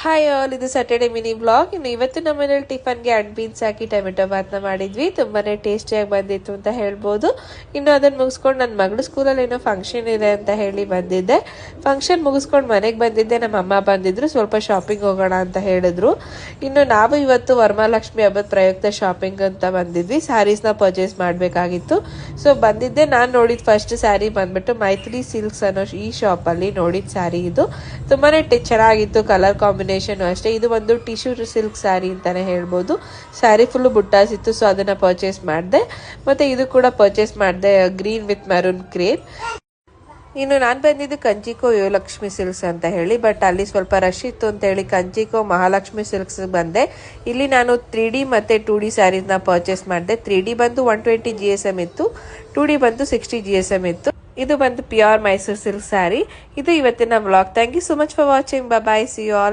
Hi all, ಇದು Saturday mini blog. ಇನ್ನು ಇವತ್ತು ನಮ್ಮ ಮನೇಲಿ ಟಿಫನ್ಗೆ ಅಂಡ್ ಬೀನ್ಸ್ ಹಾಕಿ ಟೊಮೆಟೊ ಬಾತ್ನ ಮಾಡಿದ್ವಿ. ತುಂಬಾನೇ ಟೇಸ್ಟಿಯಾಗಿ ಬಂದಿತ್ತು ಅಂತ ಹೇಳ್ಬೋದು. ಇನ್ನು ಅದನ್ನು ಮುಗಿಸ್ಕೊಂಡು ನನ್ನ ಮಗಳು ಸ್ಕೂಲಲ್ಲಿ ಏನೋ ಫಂಕ್ಷನ್ ಇದೆ ಅಂತ ಹೇಳಿ ಬಂದಿದ್ದೆ. ಫಂಕ್ಷನ್ ಮುಗಿಸ್ಕೊಂಡು ಮನೆಗೆ ಬಂದಿದ್ದೆ. ನಮ್ಮ ಅಮ್ಮ ಬಂದಿದ್ರು, ಸ್ವಲ್ಪ ಶಾಪಿಂಗ್ ಹೋಗೋಣ ಅಂತ ಹೇಳಿದ್ರು. ಇನ್ನು ನಾವು ಇವತ್ತು ವರಮಹಾಲಕ್ಷ್ಮಿ ಹಬ್ಬದ ಪ್ರಯುಕ್ತ ಶಾಪಿಂಗ್ ಅಂತ ಬಂದಿದ್ವಿ. ಸ್ಯಾರೀಸ್ನ ಪರ್ಚೇಸ್ ಮಾಡಬೇಕಾಗಿತ್ತು. ಸೊ ಬಂದಿದ್ದೆ. ನಾನು ನೋಡಿದ ಫಸ್ಟ್ ಸ್ಯಾರಿ ಬಂದ್ಬಿಟ್ಟು ಮೈತ್ರಿ ಸಿಲ್ಕ್ಸ್ ಅನ್ನೋ ಈ ಶಾಪಲ್ಲಿ ನೋಡಿದ ಸ್ಯಾರಿ. ಇದು ತುಂಬಾನೇ ಚೆನ್ನಾಗಿತ್ತು. ಕಲರ್ ಕಾಂಬಿನೇಷನ್ ಅಷ್ಟೇ. ಇದು ಒಂದು ಟಿಶ್ಯೂ ಸಿಲ್ಕ್ ಸ್ಯಾರಿ ಅಂತಾನೆ ಹೇಳ್ಬೋದು. ಸ್ಯಾರಿ ಫುಲ್ ಬುಟ್ಟಾಸ್ ಇತ್ತು, ಸೊ ಅದನ್ನ ಪರ್ಚೇಸ್ ಮಾಡಿದೆ. ಮತ್ತೆ ಇದು ಕೂಡ ಪರ್ಚೇಸ್ ಮಾಡಿದೆ, ಗ್ರೀನ್ ವಿತ್ ಮೆರೂನ್ ಕ್ರೇಪ್. ಇನ್ನು ನಾನು ಬಂದಿದ್ದು ಕಂಚಿಕೋ ಲಕ್ಷ್ಮಿ ಸಿಲ್ಕ್ಸ್ ಅಂತ ಹೇಳಿ, ಬಟ್ ಅಲ್ಲಿ ಸ್ವಲ್ಪ ರಶ್ ಇತ್ತು ಅಂತ ಹೇಳಿ ಕಂಚಿಕೋ ಮಹಾಲಕ್ಷ್ಮಿ ಸಿಲ್ಕ್ಸ್ ಬಂದೆ. ಇಲ್ಲಿ ನಾನು 3D ಮತ್ತೆ 2D ಸ್ಯಾರೀಸ್ನ ಪರ್ಚೇಸ್ ಮಾಡಿದೆ. 3D ಬಂದು 120 GSM ಇತ್ತು, 2D ಬಂದು 60 GSM ಇತ್ತು. ಇದು ಬಂದು ಪ್ಯೂರ್ ಮೈಸೂರು ಸಿಲ್ಕ್ ಸ್ಯಾರಿ. ಇದು ಇವತ್ತಿನ vlog. Thank you so much for watching. Bye, see you all.